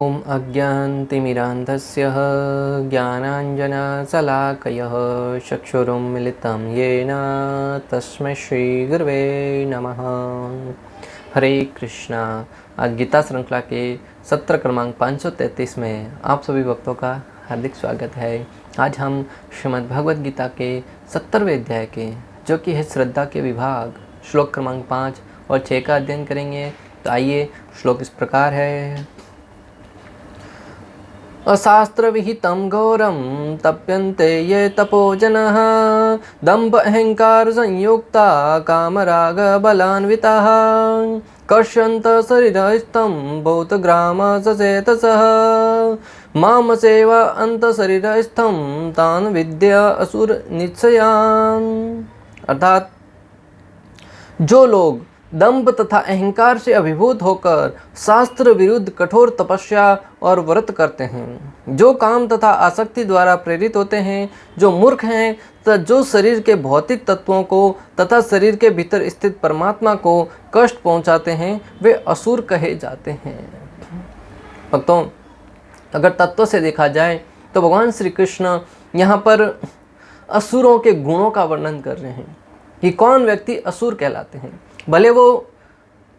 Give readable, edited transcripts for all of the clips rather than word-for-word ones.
ॐ अज्ञानतिमिरान्धस्य ज्ञानाञ्जनशलाकयः चक्षुरुन्मिलितं येन तस्मै श्रीगुरवे नमः। हरे कृष्णा। आज गीता श्रृंखला के सत्र क्रमांक 533 में आप सभी भक्तों का हार्दिक स्वागत है। आज हम श्रीमद् भगवद गीता के 70वें अध्याय के, जो कि है श्रद्धा के विभाग, श्लोक क्रमांक 5 और 6 का अध्ययन करेंगे। तो आइए, श्लोक इस प्रकार है। अशास्त्र विहितं घोरं तप्यन्ते ये तपोजनः दम्भ अहंकार संयुक्ता कामराग बलान्विताः कर्षन्त शरीरस्थं भूतग्राम सचेतसः माम सेवा अंत शरीरस्थं तान् विद्या असुर निश्चयान्। अर्थात जो लोग दंभ तथा अहंकार से अभिभूत होकर शास्त्र विरुद्ध कठोर तपस्या और व्रत करते हैं, जो काम तथा आसक्ति द्वारा प्रेरित होते हैं, जो मूर्ख हैं तथा जो शरीर के भौतिक तत्वों को तथा शरीर के भीतर स्थित परमात्मा को कष्ट पहुंचाते हैं, वे असुर कहे जाते हैं। भक्तों, अगर तत्व से देखा जाए तो भगवान श्री कृष्ण यहाँ पर असुरों के गुणों का वर्णन कर रहे हैं कि कौन व्यक्ति असुर कहलाते हैं। भले वो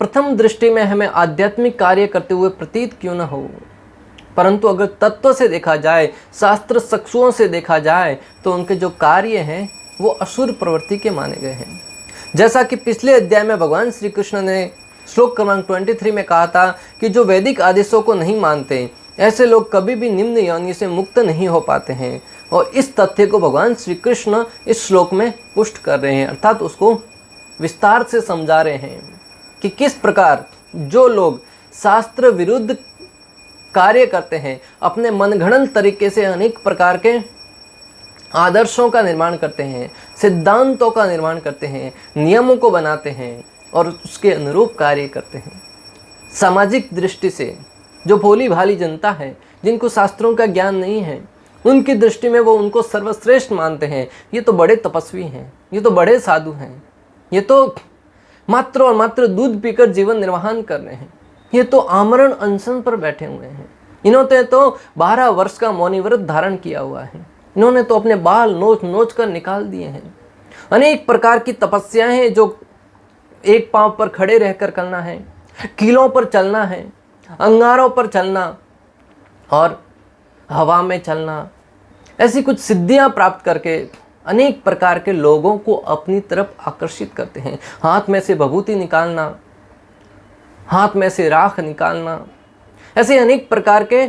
प्रथम दृष्टि में हमें आध्यात्मिक कार्य करते हुए प्रतीत क्यों न हो, परंतु अगर तत्व से देखा जाए, शास्त्र चक्षुओं से देखा जाए, तो उनके जो कार्य हैं वो असुर प्रवृत्ति के माने गए हैं। जैसा कि पिछले अध्याय में भगवान श्री कृष्ण ने श्लोक क्रमांक 23 में कहा था कि जो वैदिक आदेशों को नहीं मानते, ऐसे लोग कभी भी निम्न योनि से मुक्त नहीं हो पाते हैं। और इस तथ्य को भगवान श्री कृष्ण इस श्लोक में पुष्ट कर रहे हैं, अर्थात उसको विस्तार से समझा रहे हैं कि किस प्रकार जो लोग शास्त्र विरुद्ध कार्य करते हैं, अपने मनगढ़ंत तरीके से अनेक प्रकार के आदर्शों का निर्माण करते हैं, सिद्धांतों का निर्माण करते हैं, नियमों को बनाते हैं और उसके अनुरूप कार्य करते हैं। सामाजिक दृष्टि से जो भोली भाली जनता है, जिनको शास्त्रों का ज्ञान नहीं है, उनकी दृष्टि में वो उनको सर्वश्रेष्ठ मानते हैं। ये तो बड़े तपस्वी हैं, ये तो बड़े साधु हैं, ये तो मात्र और मात्र दूध पीकर जीवन निर्वाहन कर रहे हैं, ये तो आमरण अनशन पर बैठे हुए हैं, इन्होंने तो 12 वर्ष का मौनी व्रत धारण किया हुआ है, इन्होंने तो अपने बाल नोच नोच कर निकाल दिए हैं। अनेक प्रकार की तपस्याएं हैं जो एक पांव पर खड़े रहकर करना है, कीलों पर चलना है, अंगारों पर चलना और हवा में चलना, ऐसी कुछ सिद्धियां प्राप्त करके अनेक प्रकार के लोगों को अपनी तरफ आकर्षित करते हैं। हाथ में से भभूति निकालना, हाथ में से राख निकालना, ऐसे अनेक प्रकार के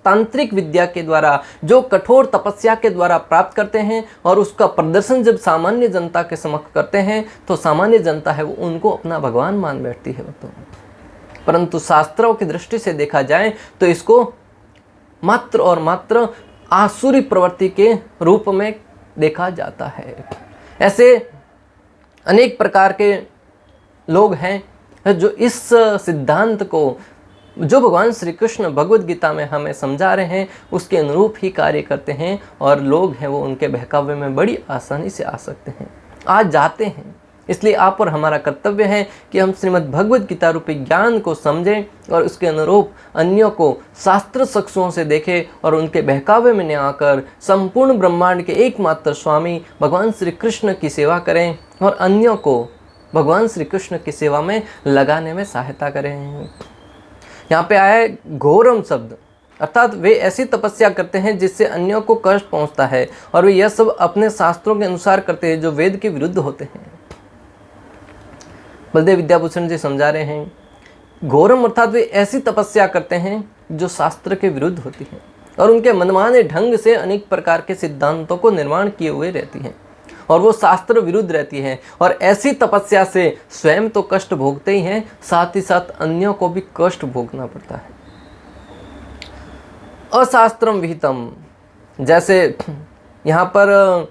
तांत्रिक विद्या के द्वारा, जो कठोर तपस्या के द्वारा प्राप्त करते हैं, और उसका प्रदर्शन जब सामान्य जनता के समक्ष करते हैं तो सामान्य जनता है वो उनको अपना भगवान मान बैठती है। परंतु शास्त्रों की दृष्टि से देखा जाए तो इसको मात्र और मात्र आसुरी प्रवृत्ति के रूप में देखा जाता है। ऐसे अनेक प्रकार के लोग हैं जो इस सिद्धांत को, जो भगवान श्री कृष्ण भगवद गीता में हमें समझा रहे हैं, उसके अनुरूप ही कार्य करते हैं, और लोग हैं वो उनके बहकावे में बड़ी आसानी से आ सकते हैं, आ जाते हैं। इसलिए आप और हमारा कर्तव्य है कि हम श्रीमद् भगवद गीता रूपी ज्ञान को समझें और उसके अनुरूप अन्यों को शास्त्र चक्षुओं से देखें और उनके बहकावे में न आकर संपूर्ण ब्रह्मांड के एकमात्र स्वामी भगवान श्री कृष्ण की सेवा करें और अन्यों को भगवान श्री कृष्ण की सेवा में लगाने में सहायता करें। यहाँ पे आया है घोरम शब्द, अर्थात वे ऐसी तपस्या करते हैं जिससे अन्यों को कष्ट पहुँचता है, और वे यह सब अपने शास्त्रों के अनुसार करते हैं जो वेद के विरुद्ध होते हैं। बलदेव विद्याभूषण जी समझा रहे हैं, घोरम अर्थात वे ऐसी तपस्या करते हैं जो शास्त्र के विरुद्ध होती है और उनके मनमाने ढंग से अनेक प्रकार के सिद्धांतों को निर्माण किए हुए रहती हैं, और वो शास्त्र विरुद्ध रहती हैं, और ऐसी तपस्या से स्वयं तो कष्ट भोगते ही हैं, साथ ही साथ अन्यों को भी कष्ट भोगना पड़ता है। अशास्त्रम विहितम, जैसे यहाँ पर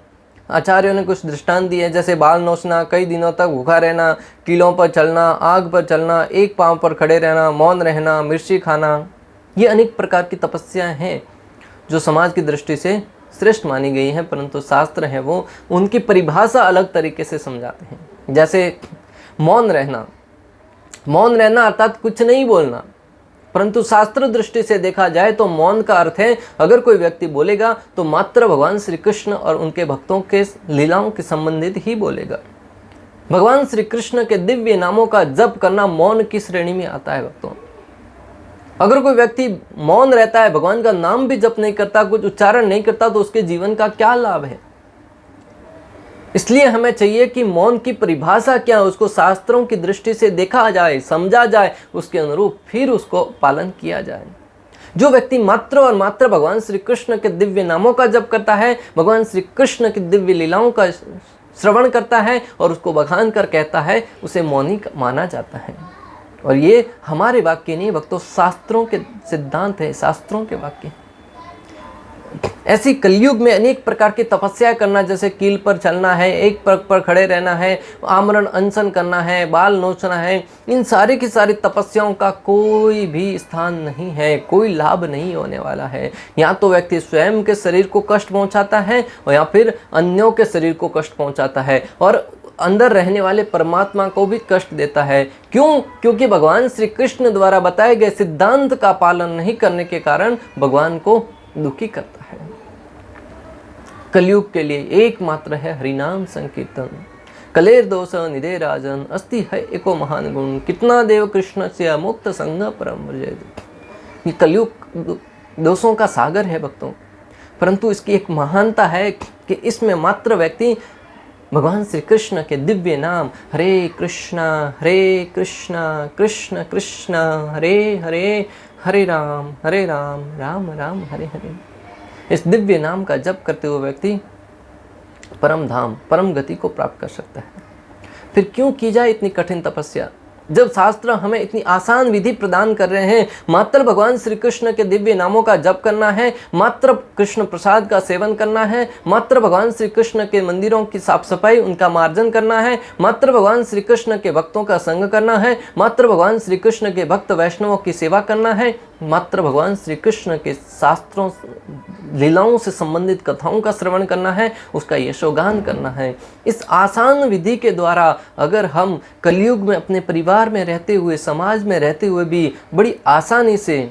आचार्यों ने कुछ दृष्टांत दिए, जैसे बाल नोचना, कई दिनों तक भूखा रहना, कीलों पर चलना, आग पर चलना, एक पांव पर खड़े रहना, मौन रहना, मिर्ची खाना। ये अनेक प्रकार की तपस्याएं हैं जो समाज की दृष्टि से श्रेष्ठ मानी गई हैं, परंतु शास्त्र है वो उनकी परिभाषा अलग तरीके से समझाते हैं। जैसे मौन रहना, मौन रहना अर्थात कुछ नहीं बोलना, परंतु शास्त्र दृष्टि से देखा जाए तो मौन का अर्थ है, अगर कोई व्यक्ति बोलेगा तो मात्र भगवान श्री कृष्ण और उनके भक्तों के लीलाओं के संबंधित ही बोलेगा। भगवान श्री कृष्ण के दिव्य नामों का जप करना मौन की श्रेणी में आता है भक्तों। अगर कोई व्यक्ति मौन रहता है, भगवान का नाम भी जप नहीं करता, कुछ उच्चारण नहीं करता, तो उसके जीवन का क्या लाभ है। इसलिए हमें चाहिए कि मौन की परिभाषा क्या है, उसको शास्त्रों की दृष्टि से देखा जाए, समझा जाए, उसके अनुरूप फिर उसको पालन किया जाए। जो व्यक्ति मात्र और मात्र भगवान श्री कृष्ण के दिव्य नामों का जप करता है, भगवान श्री कृष्ण की दिव्य लीलाओं का श्रवण करता है और उसको बखान कर कहता है, उसे मौनी माना जाता है। और ये हमारे वाक्य नहीं भक्तों, शास्त्रों के सिद्धांत है, शास्त्रों के वाक्य। ऐसी कलयुग में अनेक प्रकार की तपस्या करना, जैसे कील पर चलना है, एक पग पर खड़े रहना है, आमरण अनशन करना है, बाल नोचना है, इन सारी की सारी तपस्याओं का कोई भी स्थान नहीं है, कोई लाभ नहीं होने वाला है। या तो व्यक्ति स्वयं के शरीर को कष्ट पहुंचाता है और या फिर अन्यों के शरीर को कष्ट पहुंचाता है और अंदर रहने वाले परमात्मा को भी कष्ट देता है। क्यों? क्योंकि भगवान श्री कृष्ण द्वारा बताए गए सिद्धांत का पालन नहीं करने के कारण भगवान को दुखी करता है। कलयुग के लिए एकमात्र है हरिनाम संकीर्तन। कलेर दोष निधे राजन अस्ति है एको महान गुण, कितना देव कृष्ण से मुक्त संग परम व्रजेत। ये कलयुग दोषों का सागर है भक्तों, परंतु इसकी एक महानता है कि इसमें मात्र व्यक्ति भगवान श्री कृष्ण के दिव्य नाम हरे कृष्णा कृष्ण कृष्ण हरे हरे, हरे राम राम राम हरे हरे, इस दिव्य नाम का जप करते हुए व्यक्ति परम धाम, परम गति को प्राप्त कर सकता है। फिर क्यों की जाए इतनी कठिन तपस्या, जब शास्त्र हमें इतनी आसान विधि प्रदान कर रहे हैं। मात्र भगवान श्री कृष्ण के दिव्य नामों का जप करना है, मात्र कृष्ण प्रसाद का सेवन करना है, मात्र भगवान श्री कृष्ण के मंदिरों की साफ सफाई, उनका मार्जन करना है, मात्र भगवान श्री कृष्ण के भक्तों का संग करना है, मात्र भगवान श्री कृष्ण के भक्त वैष्णवों की सेवा करना है, मात्र भगवान श्री कृष्ण के शास्त्रों लीलाओं से संबंधित कथाओं का श्रवण करना है, उसका यशोगान करना है। इस आसान विधि के द्वारा अगर हम कलयुग में अपने परिवार में रहते हुए, समाज में रहते हुए भी बड़ी आसानी से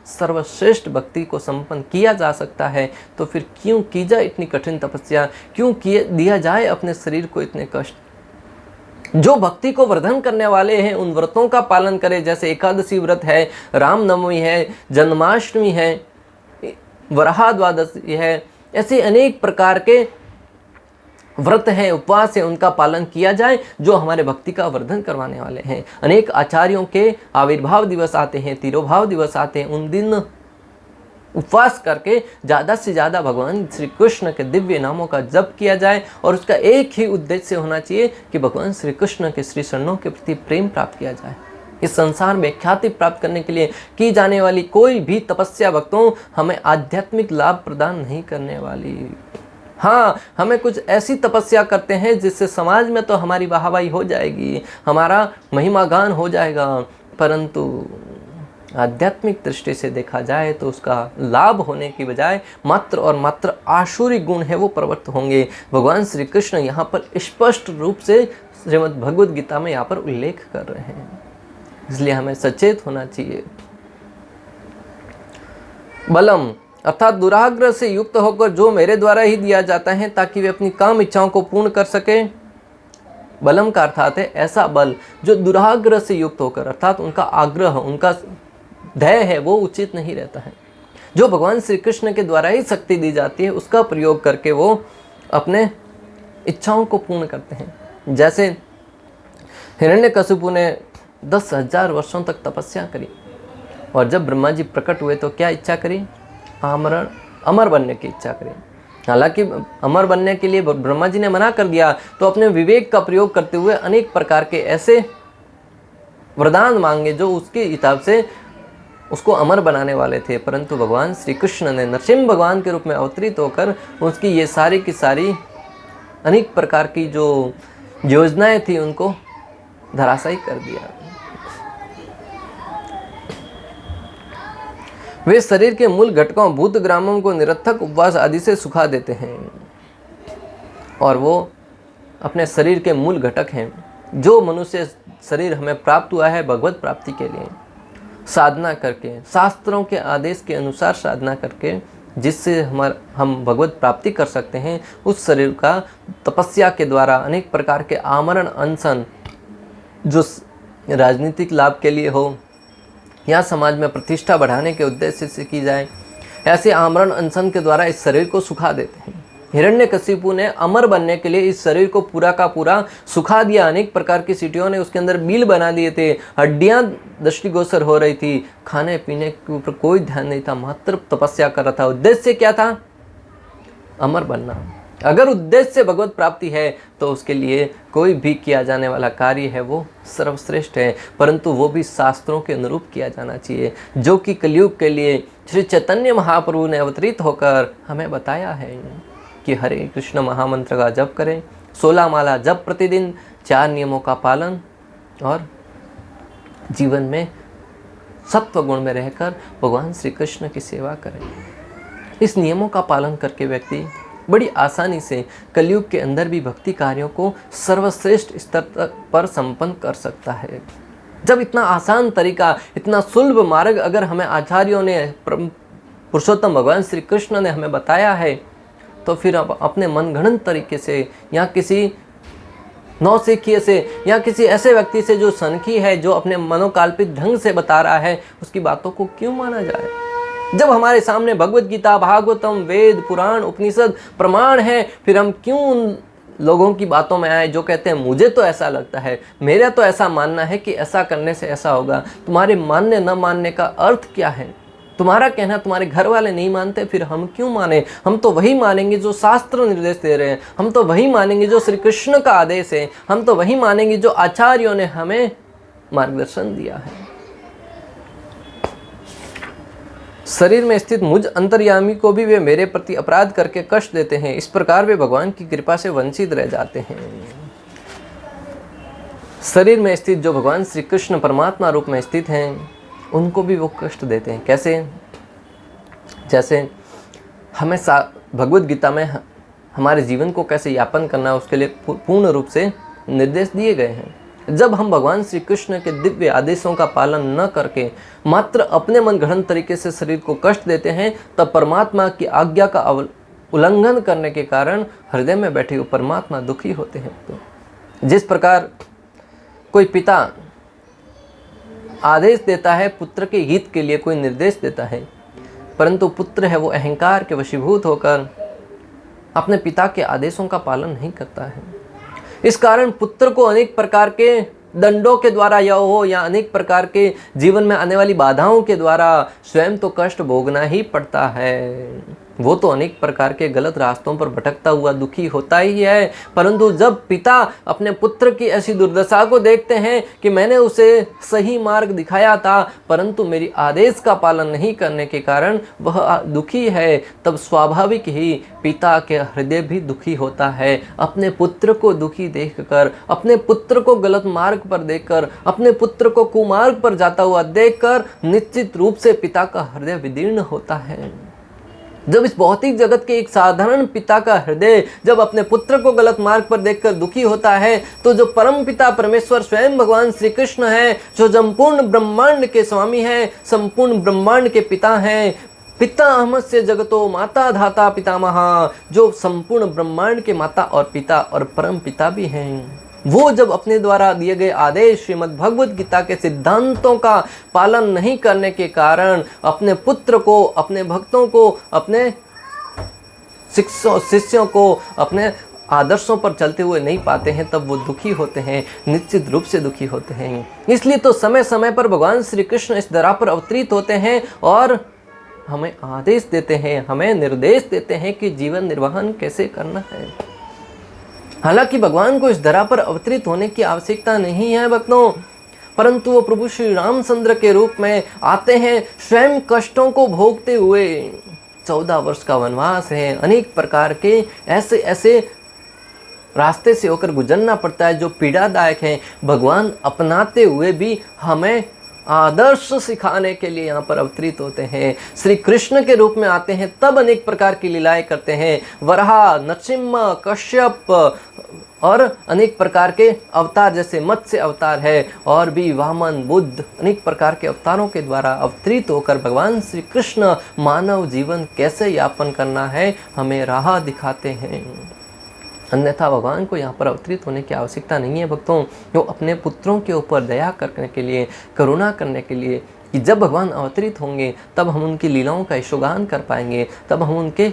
सर्वश्रेष्ठ भक्ति को संपन्न किया जा सकता है, तो फिर क्यों की जाए इतनी कठिन तपस्या, क्यों दिया जाए अपने शरीर को इतने कष्ट। जो भक्ति को वर्धन करने वाले हैं उन व्रतों का पालन करें, जैसे एकादशी व्रत है, रामनवमी है, जन्माष्टमी है, वराह द्वादशी है, ऐसे अनेक प्रकार के व्रत हैं, उपवास है, उनका पालन किया जाए जो हमारे भक्ति का वर्धन करवाने वाले हैं। अनेक आचार्यों के आविर्भाव दिवस आते हैं, तिरोभाव दिवस आते हैं, उन दिन उपवास करके ज़्यादा से ज़्यादा भगवान श्री कृष्ण के दिव्य नामों का जप किया जाए और उसका एक ही उद्देश्य होना चाहिए कि भगवान श्री कृष्ण के श्री चरणों के प्रति प्रेम प्राप्त किया जाए। इस संसार में ख्याति प्राप्त करने के लिए की जाने वाली कोई भी तपस्या भक्तों हमें आध्यात्मिक लाभ प्रदान नहीं करने वाली। हाँ, हमें कुछ ऐसी तपस्या करते हैं जिससे समाज में तो हमारी वाहवाही हो जाएगी, हमारा महिमा गान हो जाएगा, परंतु आध्यात्मिक दृष्टि से देखा जाए तो उसका लाभ होने की बजाय मात्र और मात्र आसुरी गुण है वो प्रवृत्त होंगे। भगवान श्री कृष्ण यहाँ पर स्पष्ट रूप से श्रीमद् भगवद गीता में यहाँ पर उल्लेख कर रहे हैं, इसलिए हमें सचेत होना चाहिए। बलम अर्थात दुराग्रह से युक्त होकर जो मेरे द्वारा ही दिया जाता है ताकि वे अपनी काम इच्छाओं को पूर्ण कर सके। बलम का अर्थात है ऐसा बल जो दुराग्रह से युक्त होकर, अर्थात उनका आग्रह, उनका ध्येय है वो उचित नहीं रहता है। जो भगवान श्री कृष्ण के द्वारा ही शक्ति दी जाती है उसका प्रयोग करके वो अपने इच्छाओं को पूर्ण करते हैं। जैसे हिरण्यकशिपु ने 10,000 वर्षों तक तपस्या करी और जब ब्रह्मा जी प्रकट हुए तो क्या इच्छा करी? अमर बनने की इच्छा करी। हालांकि अमर बनने के लिए ब्रह्मा जी ने मना कर दिया, तो अपने विवेक का प्रयोग करते हुए अनेक प्रकार के ऐसे वरदान मांगे जो उसके हिसाब से उसको अमर बनाने वाले थे, परंतु भगवान श्री कृष्ण ने नरसिंह भगवान के रूप में अवतरित होकर उसकी ये सारी की सारी अनेक प्रकार की जो योजनाएं थी उनको धराशायी कर दिया। वे शरीर के मूल घटकों भूत ग्रामों को निरर्थक उपवास आदि से सुखा देते हैं और वो अपने शरीर के मूल घटक हैं। जो मनुष्य शरीर हमें प्राप्त हुआ है भगवत प्राप्ति के लिए, साधना करके, शास्त्रों के आदेश के अनुसार साधना करके, जिससे हम भगवत प्राप्ति कर सकते हैं, उस शरीर का तपस्या के द्वारा अनेक प्रकार के आमरण अनशन, जो राजनीतिक लाभ के लिए हो या समाज में प्रतिष्ठा बढ़ाने के उद्देश्य से की जाए, ऐसे आमरण अनशन के द्वारा इस शरीर को सुखा देते हैं। हिरण्यकशिपु ने अमर बनने के लिए इस शरीर को पूरा का पूरा सुखा दिया। अनेक प्रकार की सीटियों ने उसके अंदर बिल बना दिए थे, हड्डियां दृष्टिगोचर हो रही थी, खाने पीने के ऊपर कोई ध्यान नहीं था, मात्र तपस्या कर रहा था। उद्देश्य क्या था? अमर बनना। अगर उद्देश्य भगवत प्राप्ति है तो उसके लिए कोई भी किया जाने वाला कार्य है वो सर्वश्रेष्ठ है, परंतु वो भी शास्त्रों के अनुरूप किया जाना चाहिए, जो कि कलयुग के लिए श्री चैतन्य महाप्रभु ने अवतरित होकर हमें बताया है कि हरे कृष्ण महामंत्र का जप करें, 16 माला जप प्रतिदिन, 4 नियमों का पालन, और जीवन में सत्व गुण में रहकर भगवान श्री कृष्ण की सेवा करें। इस नियमों का पालन करके व्यक्ति बड़ी आसानी से कलयुग के अंदर भी भक्ति कार्यों को सर्वश्रेष्ठ स्तर तक पर संपन्न कर सकता है। जब इतना आसान तरीका, इतना सुलभ मार्ग अगर हमें आचार्यों ने, पुरुषोत्तम भगवान श्री कृष्ण ने हमें बताया है, तो फिर आप अपने मनगढ़ंत तरीके से या किसी नौसिखिए से या किसी ऐसे व्यक्ति से जो सनखी है, जो अपने मनोकाल्पित ढंग से बता रहा है, उसकी बातों को क्यों माना जाए? जब हमारे सामने भगवत गीता, भागवतम, वेद, पुराण, उपनिषद प्रमाण है, फिर हम क्यों उन लोगों की बातों में आए जो कहते हैं मुझे तो ऐसा लगता है, मेरा तो ऐसा मानना है कि ऐसा करने से ऐसा होगा। तुम्हारे मानने न मानने का अर्थ क्या है? तुम्हारा कहना तुम्हारे घर वाले नहीं मानते, फिर हम क्यों माने? हम तो वही मानेंगे जो शास्त्र निर्देश दे रहे हैं, हम तो वही मानेंगे जो श्री कृष्ण का आदेश है, हम तो वही मानेंगे जो आचार्यों ने हमें मार्गदर्शन दिया है। शरीर में स्थित मुझ अंतर्यामी को भी वे मेरे प्रति अपराध करके कष्ट देते हैं, इस प्रकार वे भगवान की कृपा से वंचित रह जाते हैं। शरीर में स्थित जो भगवान श्री कृष्ण परमात्मा रूप में स्थित हैं, उनको भी वो कष्ट देते हैं। कैसे? जैसे हमें भगवत गीता में हमारे जीवन को कैसे यापन करना है, उसके लिए पूर्ण रूप से निर्देश दिए गए हैं। जब हम भगवान श्री कृष्ण के दिव्य आदेशों का पालन न करके मात्र अपने मनगढ़ंत तरीके से शरीर को कष्ट देते हैं, तब परमात्मा की आज्ञा का उल्लंघन करने के कारण हृदय में बैठे हुए परमात्मा दुखी होते हैं। तो जिस प्रकार कोई पिता आदेश देता है पुत्र के हित के लिए, कोई निर्देश देता है, परंतु पुत्र है वो अहंकार के वशीभूत होकर अपने पिता के आदेशों का पालन नहीं करता है। इस कारण पुत्र को अनेक प्रकार के दंडों के द्वारा या अनेक प्रकार के जीवन में आने वाली बाधाओं के द्वारा स्वयं तो कष्ट भोगना ही पड़ता है। वो तो अनेक प्रकार के गलत रास्तों पर भटकता हुआ दुखी होता ही है, परंतु जब पिता अपने पुत्र की ऐसी दुर्दशा को देखते हैं कि मैंने उसे सही मार्ग दिखाया था, परंतु मेरी आदेश का पालन नहीं करने के कारण वह दुखी है, तब स्वाभाविक ही पिता के हृदय भी दुखी होता है। अपने पुत्र को दुखी देखकर, अपने पुत्र को गलत मार्ग पर देखकर, अपने पुत्र को कुमार्ग पर जाता हुआ देखकर निश्चित रूप से पिता का हृदय विदीर्ण होता है। जब इस भौतिक जगत के एक साधारण पिता का हृदय जब अपने पुत्र को गलत मार्ग पर देखकर दुखी होता है, तो जो परम पिता परमेश्वर स्वयं भगवान श्री कृष्ण है, जो संपूर्ण ब्रह्मांड के स्वामी हैं, संपूर्ण ब्रह्मांड के पिता हैं, पिता अहमस्य जगतो माता धाता पितामहा, जो संपूर्ण ब्रह्मांड के माता और पिता और परम पिता भी हैं, वो जब अपने द्वारा दिए गए आदेश श्रीमद् भगवत गीता के सिद्धांतों का पालन नहीं करने के कारण अपने पुत्र को, अपने भक्तों को, अपने शिष्यों को अपने आदर्शों पर चलते हुए नहीं पाते हैं, तब वो दुखी होते हैं, निश्चित रूप से दुखी होते हैं। इसलिए तो समय समय पर भगवान श्री कृष्ण इस धरा पर अवतरित होते हैं और हमें आदेश देते हैं, हमें निर्देश देते हैं कि जीवन निर्वाहन कैसे करना है। हालांकि भगवान को इस धरा पर अवतरित होने की आवश्यकता नहीं है भक्तों, परंतु वो प्रभु श्री रामचंद्र के रूप में आते हैं, स्वयं कष्टों को भोगते हुए। 14 वर्ष का वनवास है, अनेक प्रकार के ऐसे रास्ते से होकर गुजरना पड़ता है जो पीड़ादायक हैं। भगवान अपनाते हुए भी हमें आदर्श सिखाने के लिए यहाँ पर अवतरित होते हैं। श्री कृष्ण के रूप में आते हैं, तब अनेक प्रकार की लीलाएं करते हैं। वराह, नरसिम्हा, कश्यप और अनेक प्रकार के अवतार, जैसे मत्स्य अवतार है और भी वामन, बुद्ध, अनेक प्रकार के अवतारों के द्वारा अवतरित होकर भगवान श्री कृष्ण मानव जीवन कैसे यापन करना है हमें राह दिखाते हैं। अन्यथा भगवान को यहाँ पर अवतरित होने की आवश्यकता नहीं है भक्तों। वो अपने पुत्रों के ऊपर दया करने के लिए, करुणा करने के लिए, कि जब भगवान अवतरित होंगे तब हम उनकी लीलाओं का यशोगान कर पाएंगे, तब हम उनके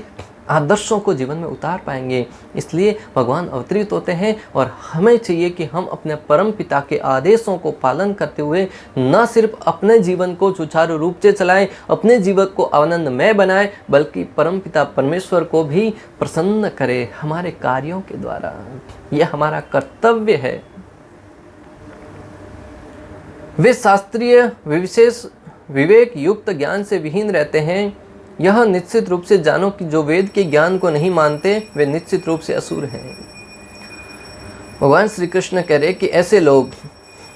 आदर्शों को जीवन में उतार पाएंगे। इसलिए भगवान अवतरित होते हैं और हमें चाहिए कि हम अपने परम पिता के आदेशों को पालन करते हुए न सिर्फ अपने जीवन को सुचारू रूप से चलाएं, अपने जीवन को आनंदमय बनाएं, बल्कि परम पिता परमेश्वर को भी प्रसन्न करें हमारे कार्यों के द्वारा। यह हमारा कर्तव्य है। वे शास्त्रीय विशेष विवेक युक्त ज्ञान से विहीन रहते हैं। यह निश्चित रूप से जानो कि जो वेद के ज्ञान को नहीं मानते वे निश्चित रूप से असुर हैं। भगवान श्री कृष्ण कह रहे कि ऐसे लोग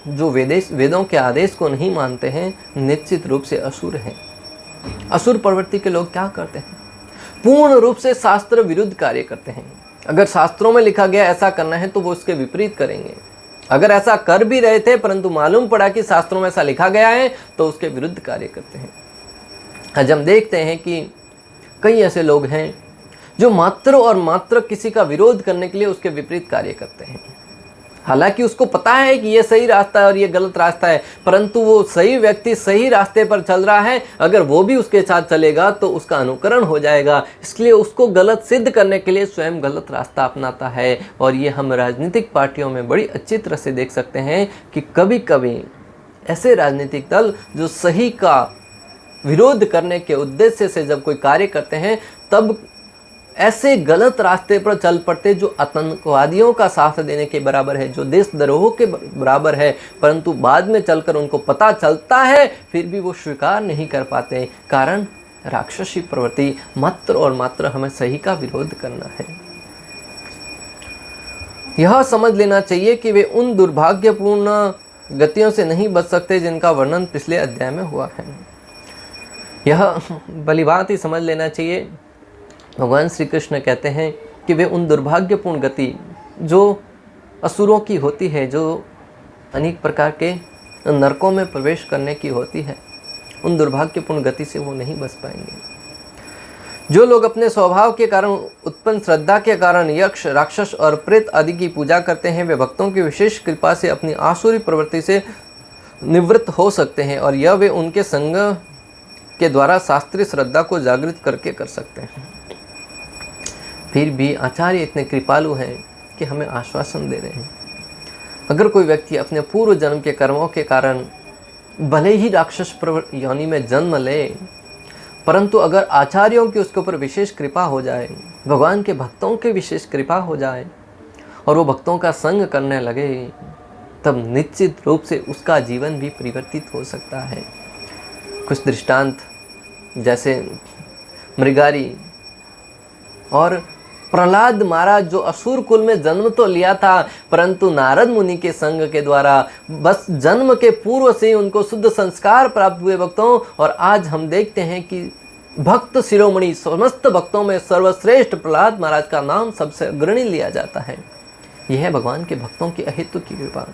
जो वेदों के आदेश को नहीं मानते हैं निश्चित रूप से असुर हैं। असुर प्रवृत्ति के लोग क्या करते हैं? पूर्ण रूप से शास्त्र विरुद्ध कार्य करते हैं। अगर शास्त्रों में लिखा गया ऐसा करना है तो वो उसके विपरीत करेंगे। अगर ऐसा कर भी रहे थे परंतु मालूम पड़ा कि शास्त्रों में ऐसा लिखा गया है तो उसके विरुद्ध कार्य करते हैं। आज हम देखते हैं कि कई ऐसे लोग हैं जो मात्र और मात्र किसी का विरोध करने के लिए उसके विपरीत कार्य करते हैं। हालांकि उसको पता है कि ये सही रास्ता है और ये गलत रास्ता है, परंतु वो सही व्यक्ति सही रास्ते पर चल रहा है, अगर वो भी उसके साथ चलेगा तो उसका अनुकरण हो जाएगा। इसलिए उसको गलत सिद्ध करने के लिए स्वयं गलत रास्ता अपनाता है। और ये हम राजनीतिक पार्टियों में बड़ी अच्छी तरह से देख सकते हैं कि कभी कभी ऐसे राजनीतिक दल जो सही का विरोध करने के उद्देश्य से जब कोई कार्य करते हैं तब ऐसे गलत रास्ते पर चल पड़ते जो आतंकवादियों का साथ देने के बराबर है, जो देशद्रोह के बराबर है, परंतु बाद में चलकर उनको पता चलता है फिर भी वो स्वीकार नहीं कर पाते। कारण राक्षसी प्रवृत्ति, मात्र और मात्र हमें सही का विरोध करना है। यह समझ लेना चाहिए कि वे उन दुर्भाग्यपूर्ण गतियों से नहीं बच सकते जिनका वर्णन पिछले अध्याय में हुआ है। यह भली बात ही समझ लेना चाहिए। भगवान श्री कृष्ण कहते हैं कि वे उन दुर्भाग्यपूर्ण गति जो असुरों की होती है, जो अनेक प्रकार के नरकों में प्रवेश करने की होती है, उन दुर्भाग्यपूर्ण गति से वो नहीं बच पाएंगे। जो लोग अपने स्वभाव के कारण उत्पन्न श्रद्धा के कारण यक्ष, राक्षस और प्रेत आदि की पूजा करते हैं, वे भक्तों की विशेष कृपा से अपनी आसुरी प्रवृत्ति से निवृत्त हो सकते हैं और यह वे उनके संग के द्वारा शास्त्रीय श्रद्धा को जागृत करके कर सकते हैं। फिर भी आचार्य इतने कृपालु हैं कि हमें आश्वासन दे रहे हैं। अगर कोई व्यक्ति अपने पूर्व जन्म के कर्मों के कारण भले ही राक्षस योनि में जन्म ले, परंतु अगर आचार्यों की उसके ऊपर विशेष कृपा हो जाए, भगवान के भक्तों की विशेष कृपा हो जाए और वो भक्तों का संग करने लगे, तब निश्चित रूप से उसका जीवन भी परिवर्तित हो सकता है। कुछ दृष्टांत जैसे मृगारी और प्रहलाद महाराज, जो असुर कुल में जन्म तो लिया था परंतु नारद मुनि के संग के द्वारा बस जन्म के पूर्व से ही उनको शुद्ध संस्कार प्राप्त हुए भक्तों। और आज हम देखते हैं कि भक्त शिरोमणि, समस्त भक्तों में सर्वश्रेष्ठ प्रहलाद महाराज का नाम सबसे अग्रणी लिया जाता है। यह है भगवान के भक्तों की अहेतु की कृपा।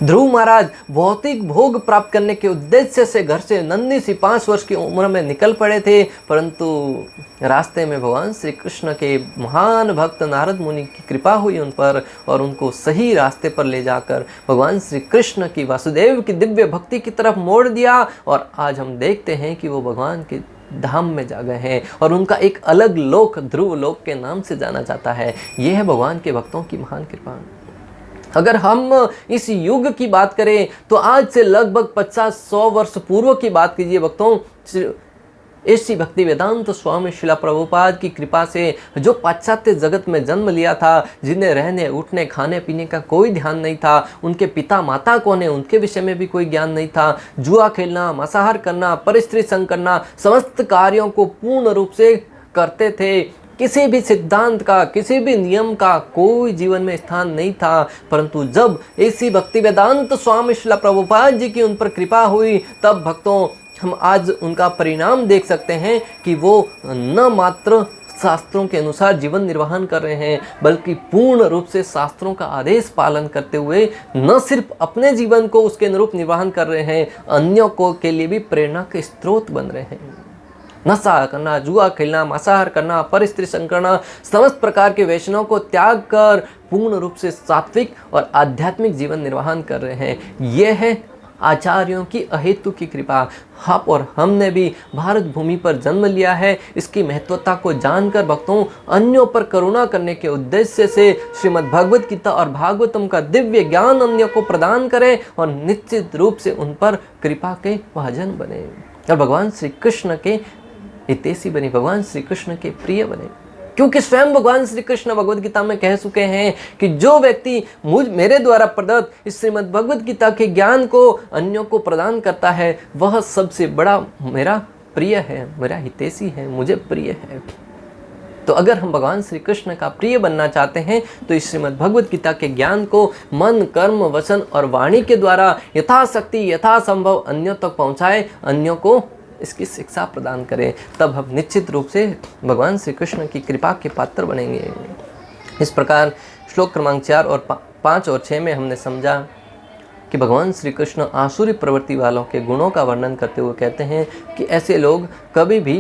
ध्रुव महाराज भौतिक भोग प्राप्त करने के उद्देश्य से घर से नन्ही सी 5 वर्ष की उम्र में निकल पड़े थे, परंतु रास्ते में भगवान श्री कृष्ण के महान भक्त नारद मुनि की कृपा हुई उन पर और उनको सही रास्ते पर ले जाकर भगवान श्री कृष्ण की, वासुदेव की दिव्य भक्ति की तरफ मोड़ दिया। और आज हम देखते हैं कि वो भगवान के धाम में जा गए हैं और उनका एक अलग लोक, ध्रुव लोक के नाम से जाना जाता है। यह है भगवान के भक्तों की महान कृपा। अगर हम इस युग की बात करें तो आज से लगभग 50-100 वर्ष पूर्व की बात कीजिए भक्तों, श्री भक्ति वेदांत स्वामी शिला प्रभुपाद की कृपा से जो पाश्चात्य जगत में जन्म लिया था, जिन्हें रहने उठने खाने पीने का कोई ध्यान नहीं था, उनके पिता माता कौन है उनके विषय में भी कोई ज्ञान नहीं था, जुआ खेलना, मांसाहार करना, परस्त्री संग करना, समस्त कार्यों को पूर्ण रूप से करते थे, किसी भी सिद्धांत का, किसी भी नियम का कोई जीवन में स्थान नहीं था। परंतु जब ऐसी भक्ति वेदांत स्वामी श्रील प्रभुपाद जी की उन पर कृपा हुई, तब भक्तों हम आज उनका परिणाम देख सकते हैं कि वो न मात्र शास्त्रों के अनुसार जीवन निर्वाहन कर रहे हैं, बल्कि पूर्ण रूप से शास्त्रों का आदेश पालन करते हुए न सिर्फ अपने जीवन को उसके अनुरूप निर्वाहन कर रहे हैं, अन्यों को के लिए भी प्रेरणा के स्रोत बन रहे हैं। नशा करना, जुआ खेलना, मांसाहार करना, परस्त्री संग करना, समस्त प्रकार के वैष्णव को त्याग कर पूर्ण रूप से सात्विक और आध्यात्मिक जीवन निर्वाहन कर रहे हैं। यह है आचार्यों की अहेतु की कृपा। आप और हमने भी भारत भूमि पर जन्म लिया है। इसकी महत्वता को जानकर भक्तों अन्यों पर करुणा करने के उद्देश्य से श्रीमद् भगवद गीता और भागवतम का दिव्य ज्ञान अन्यों को प्रदान करें और निश्चित रूप से उन पर कृपा के भाजन बने और भगवान श्री कृष्ण के हितैषी बने, भगवान श्री कृष्ण के प्रिय बने। क्योंकि स्वयं भगवान श्री कृष्ण भगवद गीता में कह चुके हैं कि जो व्यक्ति मेरे द्वारा प्रदत्त इस श्रीमद् भगवद गीता के ज्ञान को अन्यों को प्रदान करता है, वह सबसे बड़ा मेरा प्रिय है, मेरा हितैषी है, मुझे प्रिय है। तो अगर हम भगवान श्री कृष्ण का प्रिय बनना चाहते हैं तो इस श्रीमद् भगवद गीता के ज्ञान को मन, कर्म, वचन और वाणी के द्वारा यथाशक्ति यथासंभव अन्यों तक पहुँचाए, अन्यों को इसकी शिक्षा प्रदान करें। तब हम निश्चित रूप से भगवान श्री कृष्ण की कृपा के पात्र बनेंगे। इस प्रकार श्लोक क्रमांक 4 और 5 और 6 में हमने समझा कि भगवान श्री कृष्ण आसुरी प्रवृत्ति वालों के गुणों का वर्णन करते हुए कहते हैं कि ऐसे लोग कभी भी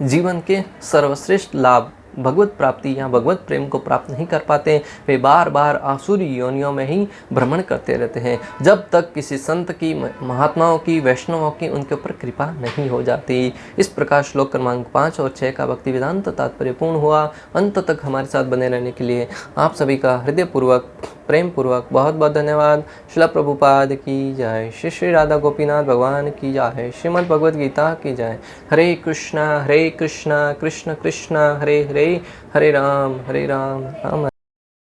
जीवन के सर्वश्रेष्ठ लाभ भगवत प्राप्ति या भगवत प्रेम को प्राप्त नहीं कर पाते। वे बार बार आसुरी योनियों में ही भ्रमण करते रहते हैं जब तक किसी संत की, महात्माओं की, वैष्णवों की उनके ऊपर कृपा नहीं हो जाती। इस प्रकार श्लोक क्रमांक 5 और 6 का भक्ति वेदांत तात्पर्य पूर्ण हुआ। अंत तक हमारे साथ बने रहने के लिए आप सभी का हृदयपूर्वक, प्रेम पूर्वक बहुत बहुत धन्यवाद। श्रील प्रभुपाद की जय। श्री श्री राधा गोपीनाथ भगवान की जय। श्रीमद् भगवद गीता की जय। हरे कृष्णा कृष्ण कृष्ण हरे हरे, हरे राम राम